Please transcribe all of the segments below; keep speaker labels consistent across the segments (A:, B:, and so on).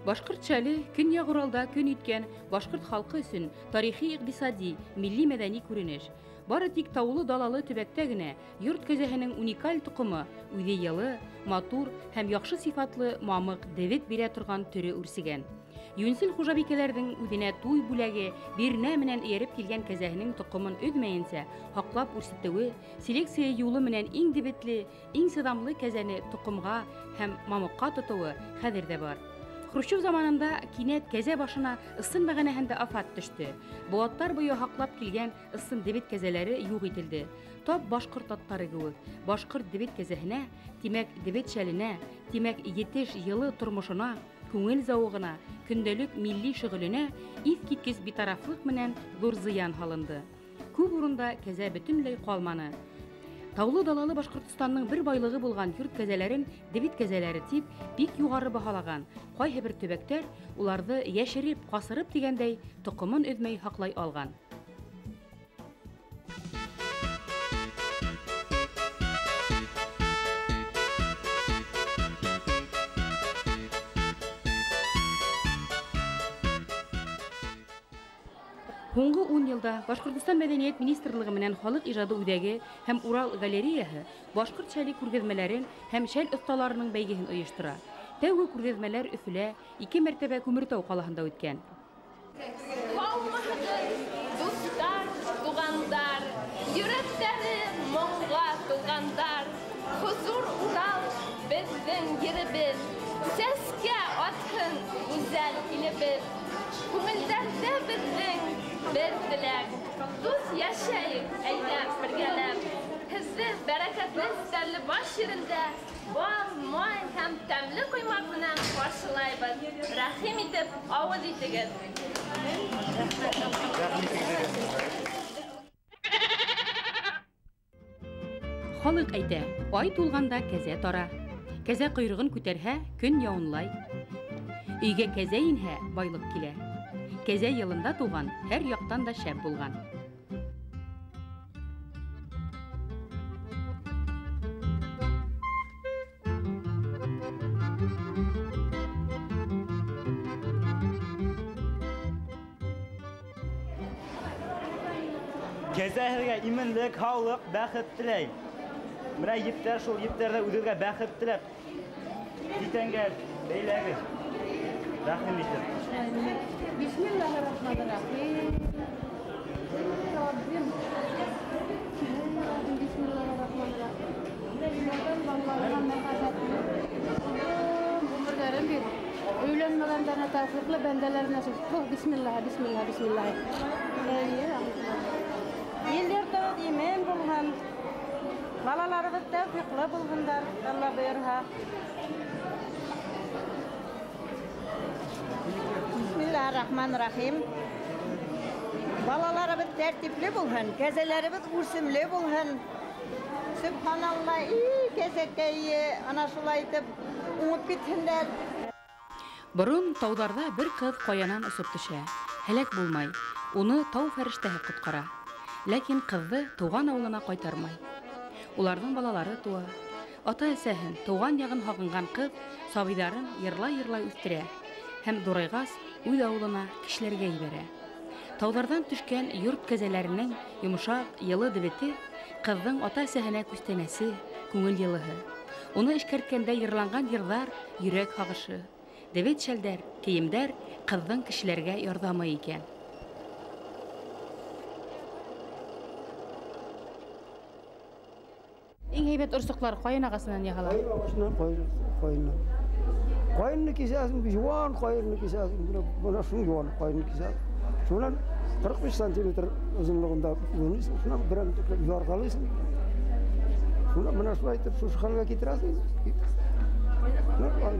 A: Башкортчалы Көньяк Уралда көн иткән башкорт халкы өчен тарихи, икътисади, милли мәдәни күренеш. Бары тик таулы далалы төбәктә генә йорт кәҗәһенең уникаль тукымы, үзе йылы, матур һәм яхшы сыйфатлы мамык дәвет бирә торган төре үрсегән. Юнсел хуҗабикәләрнең үзенә туй бүләге, бирнә менән ияреп килгән кәҗәһенең тукымын өҙмәенсә һаҡлап үрсетеүе, селекция юлы менән иң дебетле, иң сыдамлы кәҗәне тукымга һәм мамыкка тотоуы хәҙер дә бар. Хрущев заманында кинәт кәзә башына ысын мәғәнәһендә афат төштө. Быуаттар буйы һаҡлап килгән ысын дебет кәзәләре юҡ ителде. Тап башҡорт аттары кеүек, башҡорт дебет кәзәһенә, тимәк дебет шәленә, тимәк етеш йылы тормошона, күңел зауығына, көндәлек милли шөғөлөнә иҫ киткес битарафлыҡ менән ҙур зыян һалынды. Күп урында кәзә бөтөнләй ҡалманы. Таулы далалы Башҡортостанның бер байлығы булған йорт кәзәләрен дебет кәзәләре тип бик юғары баһалаған. Ҡайһы бер төбәктәр уларҙы йәшереп, ҡасырып тигәндәй тоҡомон өҙмәй һаҡлай алған. Һуңғы 10 йылда Башҡортостан мәҙәниәт министрлығы менән халыҡ ижады үҙәге һәм Урал галереяһы башҡорт шәли күргәҙмәләрен һәм шәл оҫталарының бәйгеһен ойоштора. Тәүге күргәҙмәләр Өфөлә 2 мәртәбә Күмертау ҡалаһында үткән.
B: Дуҫтар, туғандар, йөрәктәре моңға тулғандар, хозур Урал беҙҙең еребеҙ, сәскә атһын гүзәл илебеҙ, күңелдәрҙә беҙҙең бер теләк, дуҫ йәшәйек әйҙә бергәләп. Һеҙҙе бәрәкәтле стәрле баш ерендә бал, май һәм тәмле ҡоймаҡ менән ҡаршылайбыҙ. Рәхим итеп ауыҙ итегеҙ.
A: Халыҡ әйтә, ай тулғанда кәзә тара. Кәзә ҡойроғон күтәрһә, көн яуынлай. Өйгә кәзә инһә, байлыҡ килә. Кәзә йылында туған, һәр яҡтан да шәп булған.
C: Кәзәһергә именлек, һаулыҡ, бәхет теләй. Менә ептәр шул ептәрҙә үҙегеҙгә бәхет теләп, итәнгә бәйләгеҙ. Рәхим итеп.
D: Бисмиллахир-рахманир-рахим. Раббим. Бисмиллахир-рахманир-рахим. Балаларга мәхәббәт. Өмөрләрен бир. Өйләнмәгәндәренә тәүфиҡле бәндәләр насип. Бисмиллах, бисмиллах, бисмиллах. Елдәрдә имен булган. Балаларыбыҙ тәүфиҡле булһындар. Алла бойорһа. Bismillahirrahmanirrahim. Balalarımız tertipli bulhan, kezelerimiz ursimli bulhan. Subhanallah, iyi kezekeyi ana şulaytıp umup bitsinler.
A: Борон тауҙарҙа бер ҡыҙ ҡаянан осоп төшә. Һәләк булмай. Уны тау фәрештәһе ҡотҡара. Ләкин ҡыҙҙы тыуған ауылына ҡайтармай. Уларҙың балалары туа. Ата-әсәһен, тыуған яғын һағынған ҡыҙ сабыйҙарын йырлай-йырлай үҫтерә һәм ҙурайғас үҙ ауылына кешеләргә ебәрә. Тауҙарҙан төшкән йорт кәзәләренең йомшаҡ, йылы дебете ҡыҙҙың ата-әсәһенә күстәнәсе, күңел йылыһы. Уны эшкәрткәндә йырланған йырҙар, йөрәк һағышы. Дебет шәлдәр, кейемдәр ҡыҙҙың кешеләргә ярҙамы икән. Иң һәйбәт орсоҡлар ҡайын ағасынан яһала?
E: Ҡайын. Ҡайынны кисәсең, жуан ҡайынны кисәсең, бына шул жуан ҡайынны кисәсең. Шунан 45 сантиметр ұзынлығында шунан берәм ярғалайсың. Шунан бына шулай итеп шушы хәлгә китерәсең.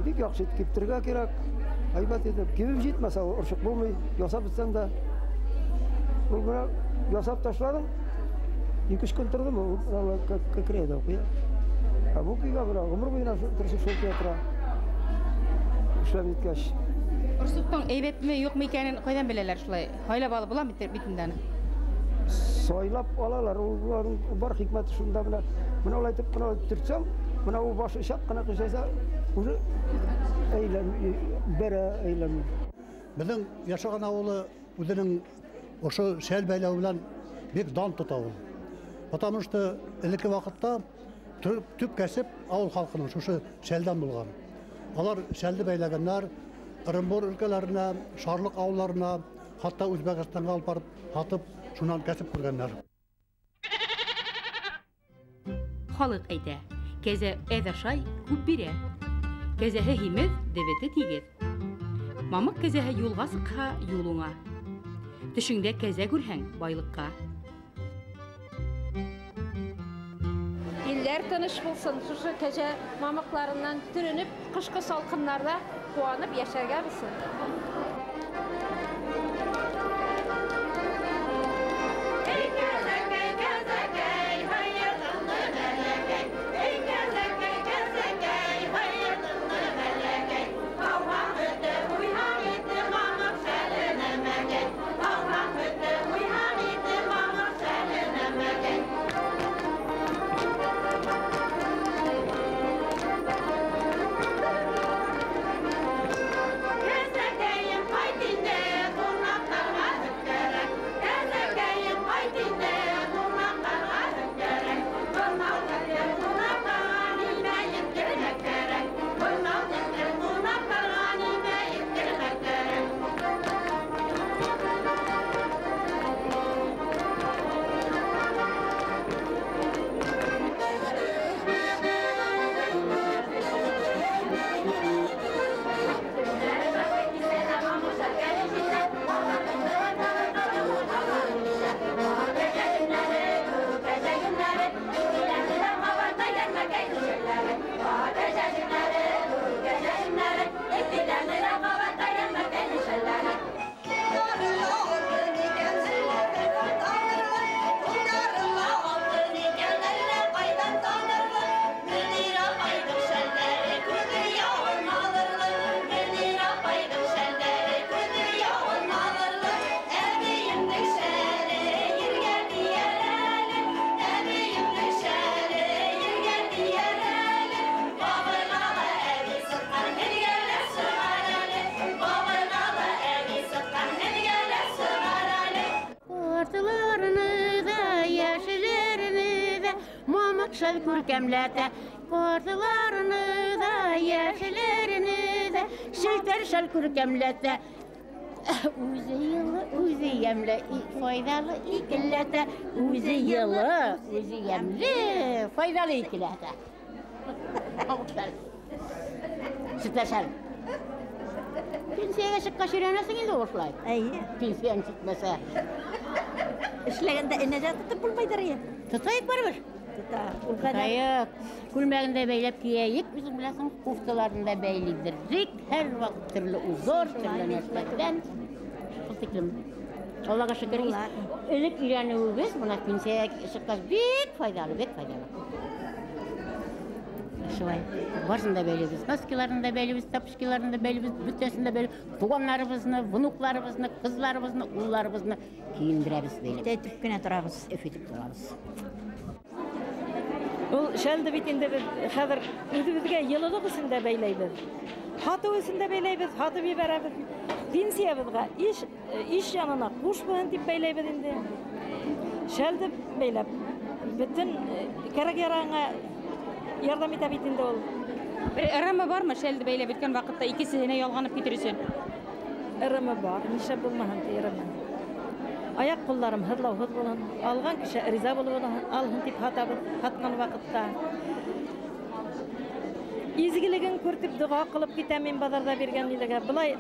E: Бик яҡшы итеп киптерергә кирәк. Һәйбәт итеп кибеп җитмәсә, орсоҡ булмай, ясап бетсәң дә. Ул бына ясап ташладың. 2-3 көн тордымы, ул кекрәйҙе ҡуя. Бу көйгә бына ғүмер буйына тырышып шул көйә тора. Эшләп еткәс.
A: Орсоҡтоң әйбәтме, юҡмы икәнен ҡайҙан беләләр шулай? Һайлап алып буламы битендә?
E: Сайлап алалар, уларның бар хикмәте шунда. Бына улай итеп, бына төртсәң, бына ул башы шәп ҡына ҡыйшайса, Уже eylem, bere eylem.
F: Bizim yaşagan avulu özünün oşu şel beyleu bilen bek dan tuta ol. Потому что ilki vaqtda tüp kesip avul halkının şu şelden bulgan. Alar şeldi beylegenler Ырымбор өлкелерine, Шарлык авылларına, hatta Өзбекстанга алып барып, сатып, шунан кесип киргенler.
A: Халык әйтә, кәзә әҙәшай күп бирә. Кәзәһе һимеҙ, дебете тигеҙ. Мамыҡ кәзәһе юлға сыҡһа, юлуңа. Төшөңдә кәзә күрһәң, байлыҡҡа.
B: Илләр тыныш булсын, шушы кәҗә мамыҡларынан төрөнөп, ҡышҡы салҡындарҙа ҡыуанып йәшәргә булсын.
G: Şel kürkemlete, kordularını da, yeşillerini de, şilter şel kürkemlete. Uzi yemle, faydalı ikilete, uzi yemli, faydalı ikilete. Sütleşelim. Pensiyaya çıkka şirenesin indi oşlay. Pensiyan çıkmasa.
D: İşlerinde eneden tutup bulmaydır ya.
G: Tutayık barbar. Tutayık. Külmeginde beylep giyeyik, bizim bilesin kuftalarında beylidirdik. Her vakit türlü uzor, türlü nesbekten. Fıstıklım. Allah'a şükür. Ölük ilanımız, buna pensiyaya çıkkas bek faydalı, bek faydalı. Şuay. Varsında beylibiz, naskilarında beylibiz, tapışkilarında beylibiz, bütesinde beylibiz, tuğanlarımızını, vunuklarımızını, kızlarımızını, ullarımızını kiyindireriz beylibiz.
D: Tetip güne durabız.
G: Öfetip durabız.
H: Ул шәлді битінде біз қазір өзімізге йылылық үсінде бейлейбіз. Хаты үсінде бейлейбіз, хаты биберебіз. Пенсиябызға иш жанына қуш бұғын деп бейлейбіз енді. Шәлді бейлеп, бүтін керек-яраңа ярдам ете битінде ол.
A: Бір ырымы бар ма шәлді бейлеп өткен вақытта икісіне ялғанып кетірісін?
H: Ырымы бар, неше болмаған ырымы. Аяқ қолдарым хырлау хыз болын, алған кіші риза болуын алғын деп хатқан вақытта. Изгілігін көртіп дұға қылып кетемен базарда берген еліге. Бұлай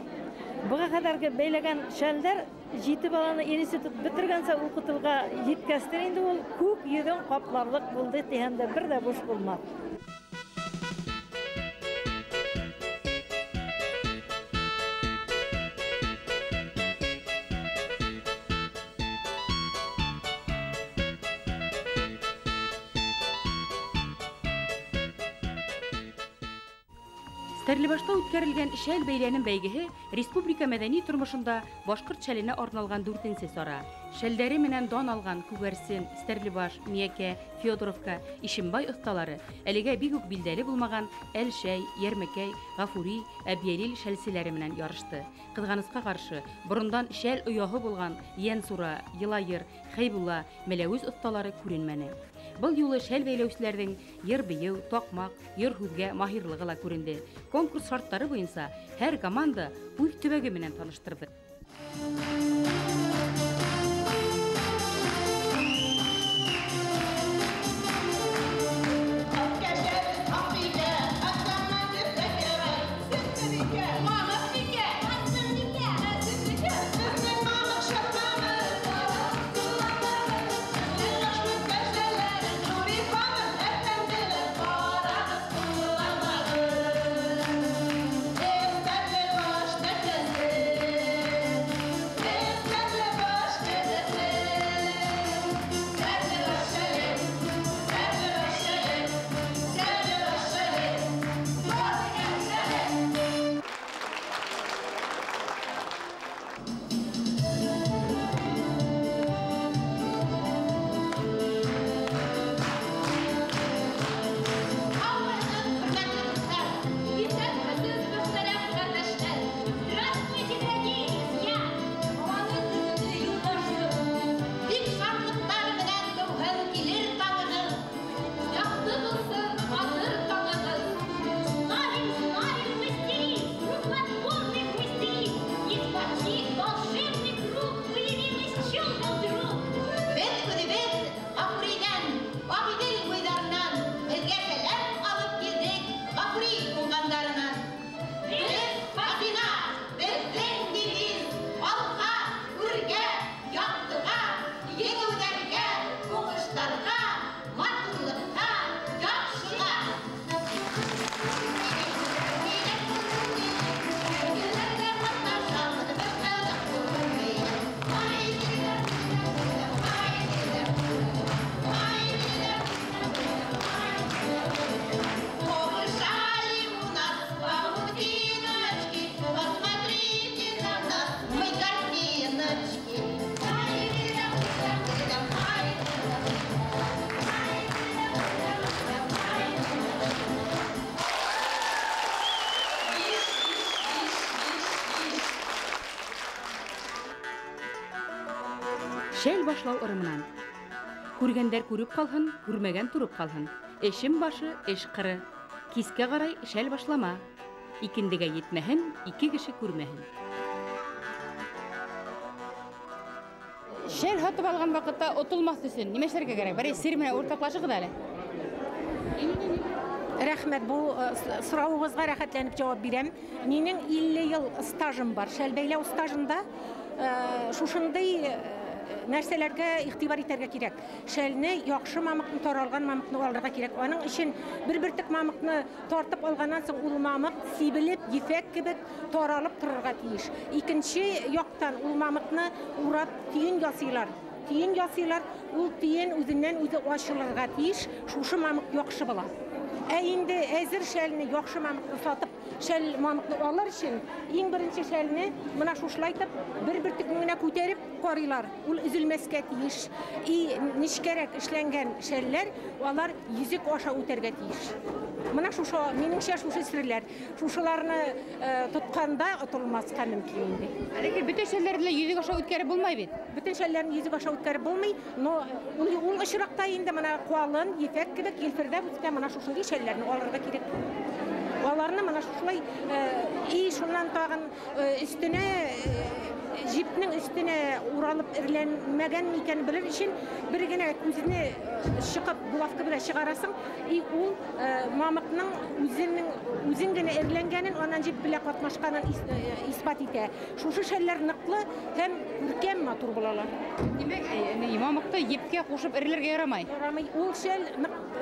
H: бұға қадарғы бейлеген шәлдер жеті баланы институт бітіргенсе оқытылға жеткәстер енді ол көк үйдің қапларлық болды дегенде бір де бош болмады.
A: Стәрлебашта үткәрелгән шәл бәйләнем бәйгеһе республика мәдәни тормышында башкорт шәленә арналган 4нче сара. Шәлдәре менән дан алган Күгәрсен, Стәрлебаш, Миякә, Федоровка, Ишембай осталары әлегә бик үк билдәле булмаган Әлшәй, Ярмәкәй, Гафури, Әбиялил шәлселәре менән ярышты. Кызганыска каршы, борындан шәл оягы булган Янсура, Йылайыр, Хәйбулла, Мәләвез осталары күренмәне. Был юлы шәл бәйләүчеләрнең йыр бию, такмак, йыр һүзгә маһирлыгы ла күренде. Конкурс шарттары буенча һәр команда үз төбәге менән таныштырды. Шәл башлау ырымынан. Күргәндәр күреп калһын, күрмәгән турып калһын. Эшем башы, эш кыры. Кискә карай шәл башлама. Икендегә етмәһен, ике кеше күрмәһен. Шәл һатып алган вакытта отылмас өчен нимә эшләргә кирәк? Бер сер менә уртаклашыгыз әле.
B: Рәхмәт, бу сорауыгызга рәхәтләнеп җавап бирәм. Минең 50 ел стажым бар. Шәл бәйләү стажында шушындай нәрсәләргә игътибар итәргә кирәк. Шәлне яхшы мамыкны таралган мамыкны алырга кирәк. Аның өчен бер-бертек мамыкны тартып алганнан соң ул мамык сибелеп, ефәк кебек таралып торырга тиеш. Икенче яктан ул мамыкны урап тиен ясыйлар. Тиен ясыйлар, ул тиен үзеннән үзе ачылырга тиеш. Шушы мамык яхшы була. Инде әзер шәлне яхшы мамыкны сатып, шәл мамыкны алыр өчен иң беренче шәлне менә шушлайтып бер-бертек генә күтәреп карыйлар. Ул üzülмәскә тиеш. Ничкәрәк эшләнгән шәлләр алар йөзек аша үтәргә тиеш. Менә шушы минеңчә шушы серләр. Шушыларны тотканда отылмаска мөмкин инде.
A: Ләкин бөтен шәлләрне йөзек аша үткәреп булмай бит.
B: Бөтен шәлләрне йөзек аша үткәреп булмый, но ул очракта инде менә куалын, ефәк кебек елфердә үткән менә шушындый шәлләрне алырга кирәк. Аларны менә шулай шуннан тагын өстенә җипнең өстенә уралып ирләнмәгән икән белер өчен бер генә күзне чыгып булавка белән чыгарасың, ул мамыкның үзен генә ирләнгәнен, аннан җип белән катнашканын исбат итә. Шушы шәлләр ныклы һәм күркәм матур булалар.
A: Димәк, мамыкты епкә кушып ирләргә ярамый.
B: Ярамый. Ул шәл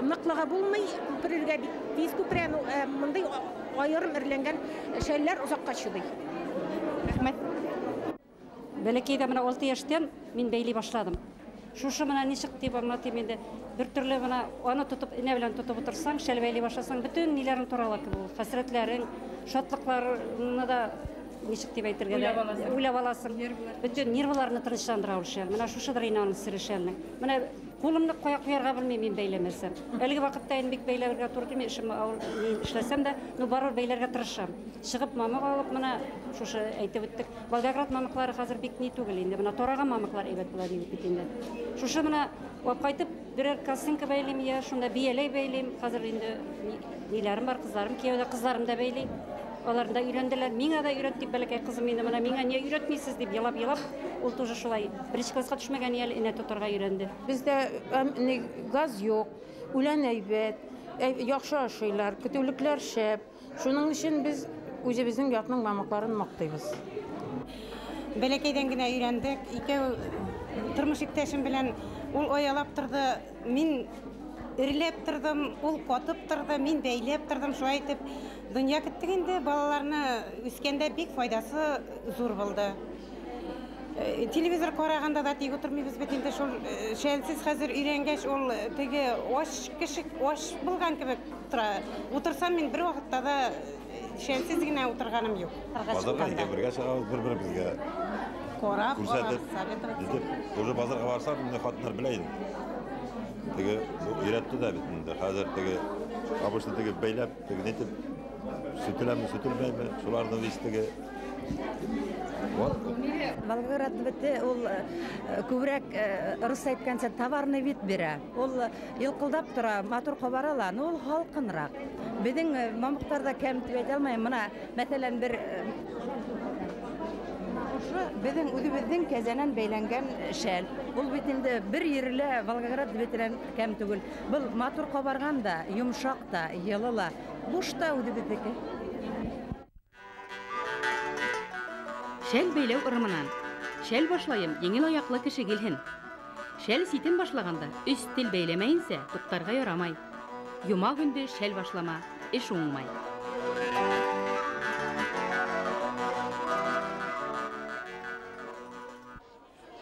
B: ныклыга булмый, күпергә тиз күпрән мондай айырым ирләнгән шәлләр узакка чыдый.
A: Рәхмәт.
I: Бәләкәйдә менә 6 яшьтән мин бәйли башладым. Шушы менә ничек дип аңлатыйм инде. Бер төрле менә аны тотып, инә белән тотып утырсаң, шәл бәйли башласаң, бөтен ниләрен турала кебек ул. Хәсрәтләрең, шатлыкларына да ничек дип әйтергә уйлап аласың. Бөтен нервларны тынычландыра ул шәл. Менә шушыдыр инде аның сире шәлнең. Менә кулымны куярга белмим мин бәйләмәсәм. Әлеге вакытта инде бик бәйләргә туры килми, эшем эшләсәм дә, барыр бәйләргә тырышам. Чыгып мамык алып, менә шушы әйтеп үттек. Волгоград мамыклары хәзер бик ни түгел инде. Менә тараган мамыклар әйбәт була дип бит инде. Шушы менә алып кайтып берәр косынка бәйлим я, шунда бияләй бәйлим. Хәзер инде ниләрем бар, кызларым, кияүдә кызларым да бәйли. Алар да өйрәнделәр. Миңа да өйрәт дип бәләкәй кызым инде менә миңа не өйрәтмисез дип елап-елап, ул тоже шулай. Беренче класска төшмәгән ял инә тотарга өйрәнде.
B: Бездә газ юк, үлән әйбәт, яхшы ашыйлар, көтүлекләр шәп. Шуның өчен без үзебезнең ятның мамыкларын мактыйбыз.
J: Бәләкәйдән генә өйрәндек. Икәү тормыш иптәшем белән ул аялап торды. Мин ирләп тордым, ул катып торды, мин бәйләп тордым. Шулай итеп дөнья киттек инде. Балаларны үскәндә бик файдасы зур булды. Телевизор караганда да тик утырмыйбыз бит инде шул шәлсез хәзер өйрәнгәч ул теге аш кеше аш булган кебек тора. Утырсам мин бер вакытта да шәлсез генә утырганым юк.
K: Базарга бергә чыгабыз бер-беребезгә.
J: Карап,
K: күрсәтеп, уже базарга барсак, менә хатыннар белә иде. Теге өйрәтте дә бит инде. Хәзер теге абышлы теге бәйләп, теге нитеп сүтеләме, сүтелмәме, шуларны дистеге.
D: Волгоград бите ул күбрәк рус әйткәнчә товарный вид бирә. Ул йылкылдап тора, матур кабарала, ул халкынрак. Безнең мамыктарда кем дип әйтә алмыйм. Менә мәсәлән бер безнең үзебезнең кәзәнән бәйләнгән шәл. Ул бит инде бер йирле Волгоград битенән кем түгел. Бу матур кабарган да, йомшак та, йылы ла. Буш та үзебезнеке.
A: Шәл бәйләү ырымынан. Шәл башлайым, еңел аяклы кеше килһен. Шәл ситен башлаганда, өст тел бәйләмәйенсә, туктарга ярамай. Юма гүнде шәл башлама, эш уңмай.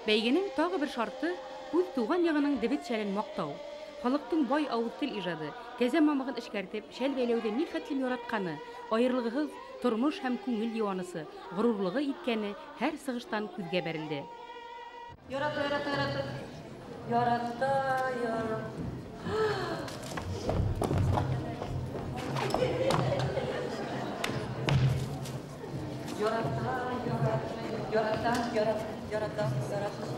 A: Бәйгенең тагы бер шарты үз туган ягының дебет шәлен мактау. Халыктың бай авыз тел иҗады, кәзә мамыгын эшкәртеп, шәл бәйләүдә ни хәтлем яратканы, аерылыгыз, тормыш һәм күңел юанысы, горурлыгы иткәне һәр сыгыштан күзгә бәрелде.
I: Ярата, ярата, ярата. Ярата, ярата. Ярата, ярата, ярата, ярата, ярата.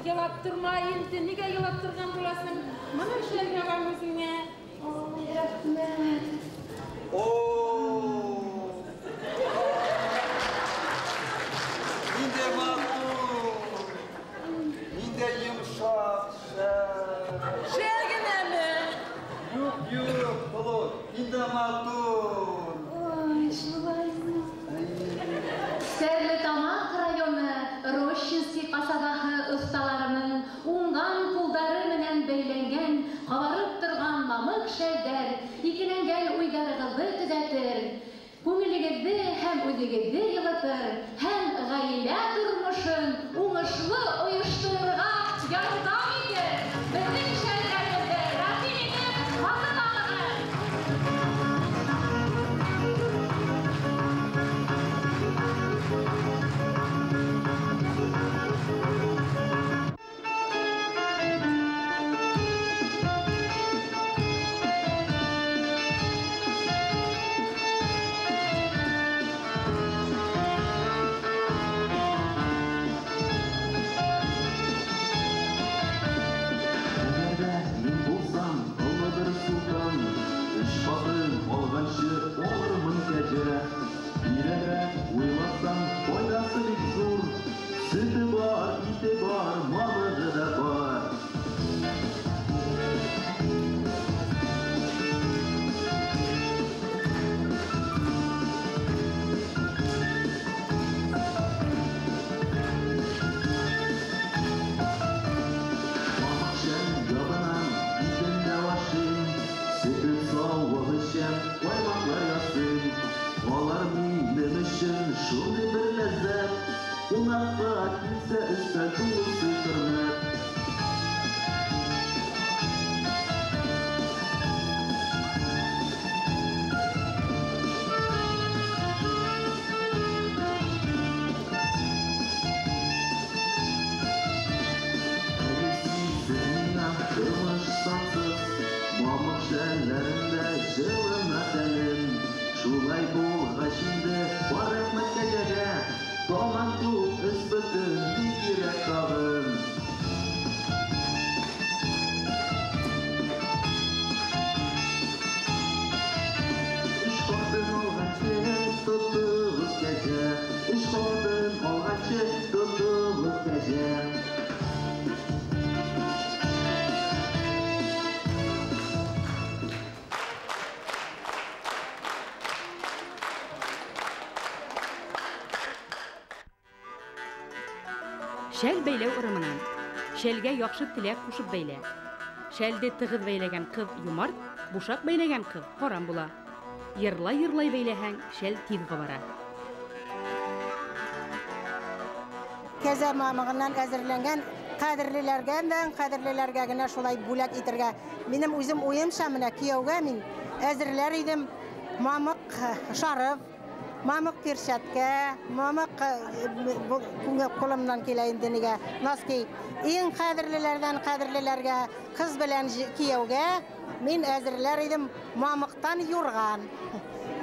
B: Yalap durma endi, nega yalap turgan bo'lasan? Mana ishlarga ham o'zingga. Rahmat.
L: Ninde ma'qul. Ninde yumshoq.
B: Sherginami?
L: Yo'q, xolos. Ninde ma'qul.
B: Oy, shulami.
M: Stерлитамак районы Рощинский касабаһы осталарының уңган кулдары менән бәйләнгән, кабарып торган мамык шәлдәр икеләнгән уйдарыгызды төзәтер, күңелегезде һәм үзегезде йылытыр, һәм гаилә тормышын уңышлы оештырырга ярдәм итер. Безнең шәлдәребезне рәхим итеп хатırlayыгыз.
N: Şulay bulğa şimdi varıp mıkkacada Dolan tuğ üsbütün dikirek kağın Üç kodun olğaçı tuttuğuz gece Üç kodun olğaçı tuttuğuz gece
A: Şәл бәйләү ырымынан. Шәлгә яхшы теләк кушып бәйлә. Шәлде тыгыз бәйләгән кыз юмарт, бушак бәйләгән кыз карам була. Йырлай-йырлай бәйләһәң, шәл тиз кабара.
J: Кәзә мамыгыннан әзерләнгән кадерлеләргә генә шулай бүләк итәргә. Минем үзем уемча менә кияүгә мин әзерләр идем мамык шарыф, мамык перчатка, мамык кулымнан килә инде нигә носки. Иң кадерлеләргә кыз белән кияүгә мин әзерләр идем мамыктан юрган.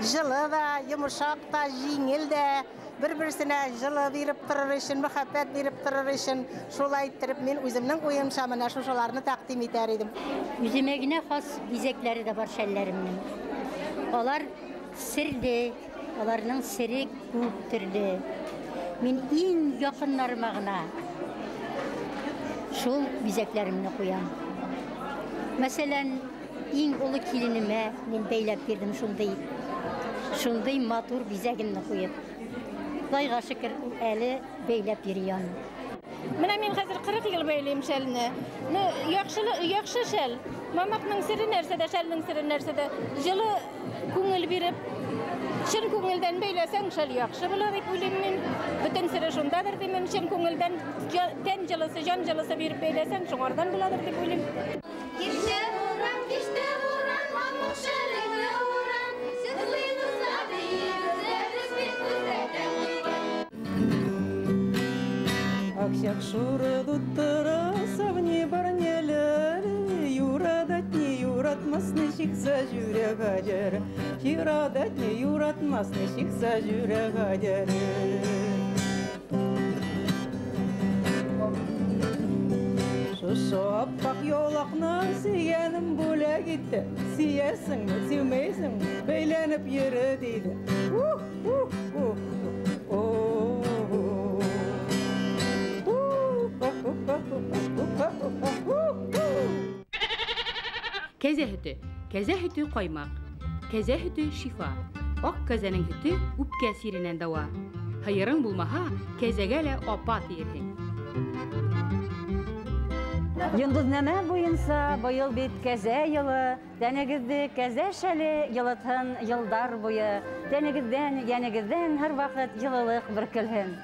J: Жылы да, йомшак та, җиңел дә, бер-берсенә жылы биреп торыр өчен, мәхәббәт биреп торыр өчен шулай иттереп мин үземнең уемча менә шушыларны тәкъдим итәр идем.
O: Үземә генә хас бизәкләре дә бар шәлләремнең. Алар серле, аларның сире күп төрле. Мин иң якыннарыма гына шул бизәкләремне куям. Мәсәлән, иң улы киленемә мин бәйләп бирдем шундый матур бизәгемне куеп. Құдайға шүкір, әле бәйләп йөрөйем.
H: Менә мин хәзер 40 ел бәйләйм шәлне. Яхшы шәл. Мамакның сире нәрсәдә, шәлнең сире нәрсәдә? Җылы күңел биреп, чын күңелдән бәйләсәң шәл яхшы була дип уйлыйм мин. Бөтен сире шундадыр димем, чын күңелдән тән җылысы, җан җылысы биреп бәйләсәң шуңардан буладыр дип уйлыйм.
N: Кичтә буран, мамык шәлеңне уран, сыйлый узады йөзләребез бит күзләрдән.
P: Аксак шуры дуттыра савни барнелер, юрадат не юратмасны шикса жүрәк аҗар, юрадат не юратмасны шикса жүрәк аҗар. Шушы аппак йолакны сөйгәнем бүләк итте, сөясеңме, сөймәйсеңме, бәйләнеп йөрө диде.
A: Кәзә һөте каймак. Кәзә һөте шифа. Ак кәзәнең һөте үпкә сиренән дава. Хәйрың булмаһа, кәзәгә лә апа тиерһең.
D: Йондызнамә буенса быел бит кәзә йылы, тәнегезде кәзә шәле йылытһын йылдар буе. Тәнегездән, янегездән һәр вакыт йылылык бөркелһен.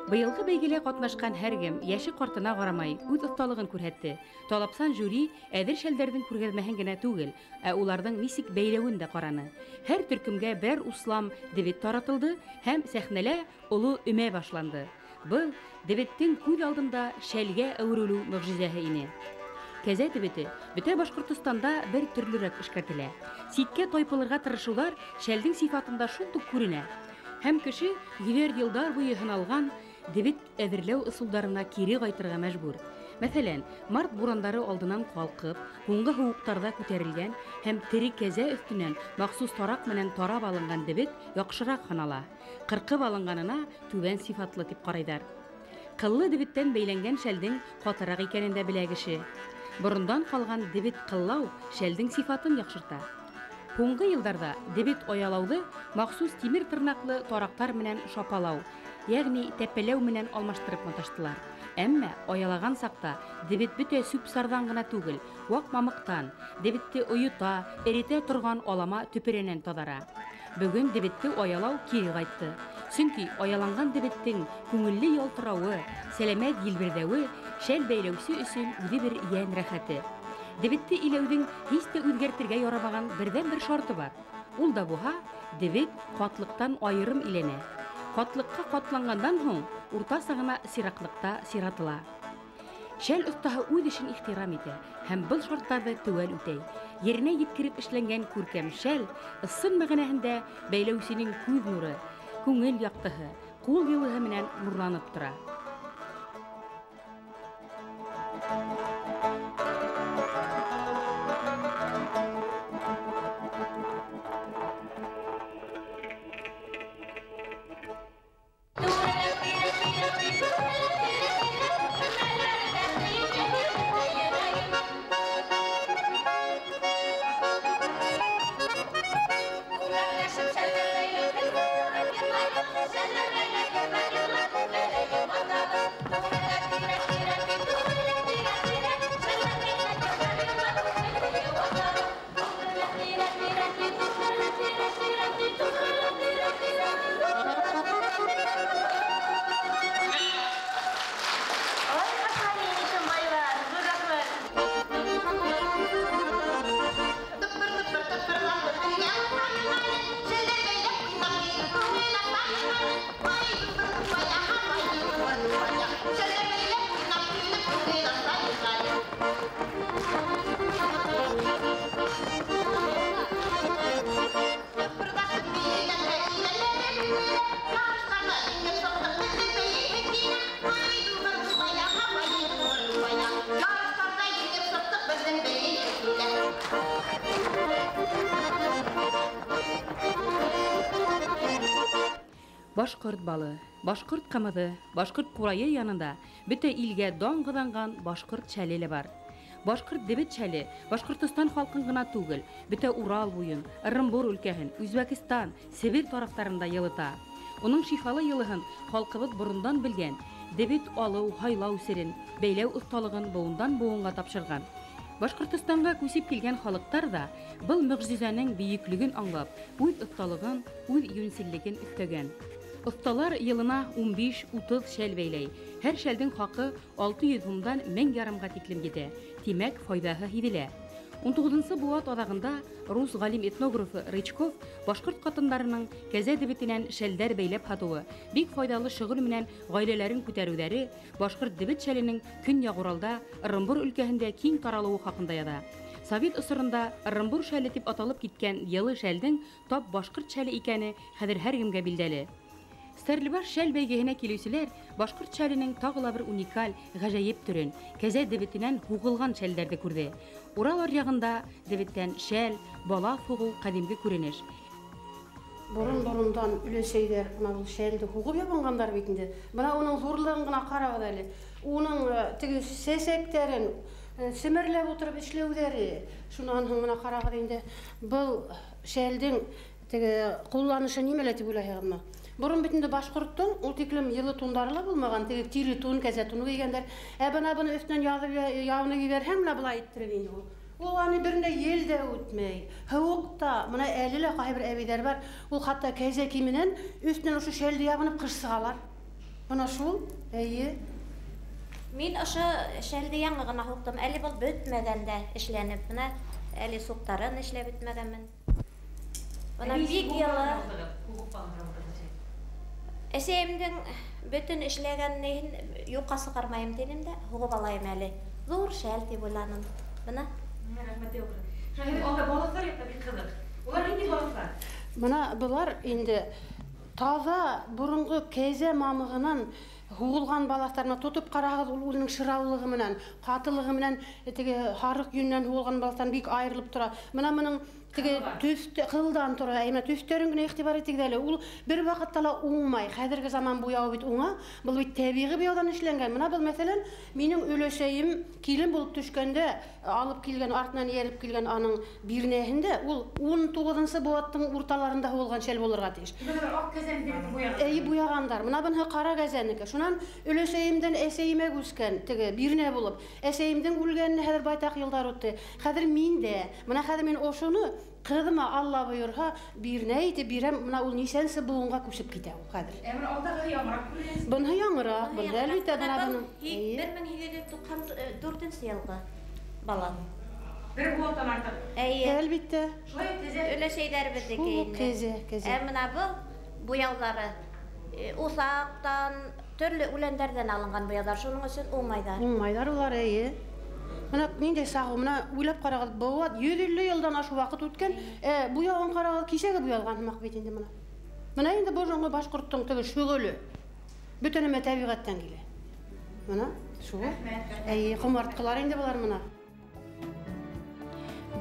A: Быелгы бәйгелә катнашкан һәркем яше картына карамай үз осталыгын күрһәтте. Талапсан жюри әдер шәлдәрдән күргәзмәһен генә түгел, ә уларның нисек бәйләвен дә караны. Һәр төркемгә бер услам дебет таратылды һәм сәхнәлә олы өмә башланды. Был дебеттең күз алдында шәлгә әверелү мөгъҗизәһе ине. Кәзә дебете бөтә Башкортстанда бер төрлерәк эшкәртелә. Ситкә тайпылырга тырышулар шәлдең сифатында шундук күренә. Һәм кеше 100 елдар буе һыналган дебет әзерләү ысулдарына кире кайтырга мәҗбүр. Мәсәлән, март бурандары алдынан калкып, һуңгы һуыктарда күтәрелгән һәм тере кәзә өстенән махсус тарак менән тарап алынган дебет яхшырак ханала. Кыркып алынганына түбән сифатлы дип карайдар. Кыллы дебеттән бәйләнгән шәлдең катырак икәнен дә белә кеше. Борындан калган дебет кыллау шәлдең сифатын яхшырта. Һуңгы елдарда дебет оялауды махсус тимер тырнаклы тарактар менән шапалау, ягъни тәпәләү менән алмаштырып маташтылар. Әмма оялаган сакта дебет бөтә сүп-сардан гына түгел, вак мамыктан, дебетте оюта, эритә торган алама төперенән тазара. Бүгін дебетті оялау кері қайтты. Сөнки ояланған дебеттің көңілле ялтырауы, сәлемет елбірдәуі шәл бәйләүсе өсөн үзе бір иян рәхәте. Дебетті иләүдің һис үзгәртергә ярамаган бердән бер шарты бар. Ул да буһа, дебет катлыктан айырым иленә. Катлыкка катлангандан һоң урта сагына сираклыкта сиратыла. Шәл остаһы үз эшен ихтирам итә һәм был шартларны тәвәл үтәй. Yerine yetkirip işlengen күркәм шәл, ысын мәгънәһендә бәйләүсенең күз нуры, күңел яктыһы, кул йылыһы менән нурланып тора. Башкорт балы, башкорт кымыды, башкорт курайы янында бөтә илгә дан кызанган башкорт шәле бар. Башкорт дебет шәле Башкортстан халкын гына түгел, бөтә Урал буен, Ырымбур өлкәһен, Үзбәкстан, Сибир тарафтарында йылыта. Уның шифалы йылыһын халкыбыз борындан белгән, дебет алу, хайлау серен, бәйләү осталыгын буындан буынга тапшырган. Башкортстанга күсеп килгән халыктар да был мөгъҗизәнең бөеклеген аңлап, үз осталыгын, үз юньселлеген үстәгән. Осталар йылына 15-30 шәл бәйләй. Һәр шәлдең хакы 600 сумдан 1000 ярымга тиклем җитә. Тимәк, файдаһы һиделә. 19-нчы буат адагында рус галим-этнографы Рычков башкорт катындарының кәзә дебетенән шәлдәр бәйләп һатуы, бик файдалы шөгыль менән гаиләләрен күтәрүләре башкорт дебет шәленең Көньяк Уралда, Ырымбур өлкәһендә киң таралуы хакында яза. Совет усырында Ырымбур шәле дип аталып киткән йылы шәлдең тап башкорт шәле икәне хәзер һәр кемгә билдәле. Стәрлебаш шәл бәйгеһенә килүселәр башкорт шәленең тагыла бер уникаль, гаҗәеп төрен, кәзә дебетенән хугылган шәлдәрде күрде. Урал аръягында дебеттән шәл, бала сугу кадимге күренеш.
Q: Борын-борындан үләсәйләр, менә бу шәлде хугып ябынгандар бит инде. Менә уның зурлыгын гына карагыз әле. Уның теге сәсәктәрен семерләп утырып эшләүләре, шуннан һоң гына карагыз инде. Бу шәлдең теге кулланышы нимәләр дип уйлайсызмы? Бурын битинде башкорттың ул тиклем йылы тундарыла булмаган, теге тире тун, кәзә туны кигәндәр. Бана буны өстеннән язып явны җибәрһәң, менә булай иттиреп инде ул. Ул аны берне ел дә үтмәй. Һавыкта, менә әле лә кайбер әбидәр бар. Ул хәтта кәзә кименән өстеннән ошо шәлде ябынып кыш сыгалар. Менә шул, әйе.
R: Мин ошо шәлде яңа гына һуктым. Әле бул бетмәгәндә эшләнеп, менә әле суктарын эшләп бетмәгәнмен. Менә бик йылы. Әсәемдең бөтен эшләгәннән юкка сыгармайым дидем дә, хугып алайым әле. Зур шәл дип уйланым. Менә. Рәхмәт юк. Шәһид алда баласлар ята бик кызык. Улар нинди баласлар?
Q: Менә булар инде таза бурынгы кәзә мамыгынан хугылган баласларны тотып карагыз, ул үзенең шыраулыгы менән, катылыгы менән, теге харык юннән хугылган баласлар бик аерылып тора. Менә моның теге төстә кылдан тора, әймә төстәрен генә игътибар итик әле. Ул бер вакытта ла уңмай. Хәзерге заман буяу бит уңа. Бу бит табигый буяудан эшләнгән. Менә бу мәсәлән, минем өләшәем килен булып төшкәндә, алып килгән артынан ияреп килгән аның бирнәһендә ул 19-нчы буаттың урталарында хугылган шәл булырга тиеш.
R: Ак кәзән дип буяган.
Q: Әй буягандар. Менә бу кара кәзәннеке. Шуннан өләшәемдән әсәемә үскән, теге бирнә булып. Әсәемдән үлгәнне хәзер байтак еллар үтте. Хәзер миндә. Менә хәзер мин ошоны Kızıma Allah buyurha bir neydi birem mına ul nişense buğunga köşüp gidew hazır.
A: Emre aldağı yağmırak görüyorsun.
Q: Buna yaңыраак, bunda әлбәттә бына буның.
R: 1994 yılғы bala.
A: Bir buğadan artık.
Q: Әлбәттә.
R: Öyle şeyler bizde keyinli.
Q: Keze.
R: Mına bu boyaqları usaqtan, türlü ulenlerden alıngan boyaqlar. Şunun için olmaylar.
Q: Olmaylar ular әйе. Мына менде сагы мына уйлап карагыз, бу 150 елдан ашу вакыт үткән. Бу ягын карагыз, кичәге буялган мак бит инде мына. Мына инде бу жаңа башкорттың теге шөгөле. Бүтәнеме табигатьтән килә. Мына шу. Кымарткылар инде булар мына.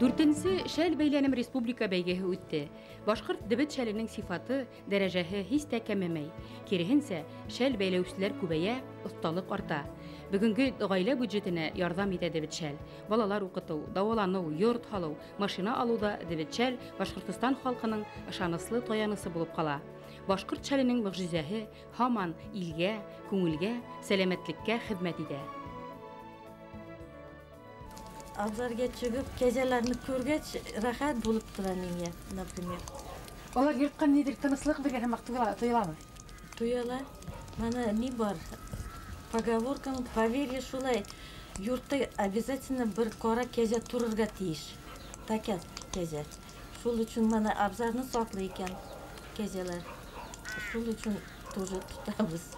A: 4-нче шәл бәйләнем республика бәйгеһе үтте. Башкорт дебет шәленең сифаты, дәрәҗәһе һич тә кәмемәй. Киресенчә, шәл бәйләүчеләр күбәя, осталык арта. Бүгенге гаилә бюджетына ярдәм итә дебет шәл. Балалар укыту, давалану, йорт халу, машина алуда дебет шәл Башкортстан халкының ышаныслы таянысы булып кала. Башкорт шәленең мөгъҗизәһе һаман илгә, күңелгә, сәламәтлеккә хезмәт итә.
S: Abzarga çıkıp gecelerini körgeç rahat bulup duran inge, например.
T: Olar yırtkan nedir? Tınıslık bir hemek tuyula mı?
S: Tuyala. Bana ne var? Поговоркам поверье шулай. Yurtta обязательно bir kora gece tururga tiyiş. Takat gece. Şul için bana abzarını saklı iken geceler. Şul için тоже tutabız.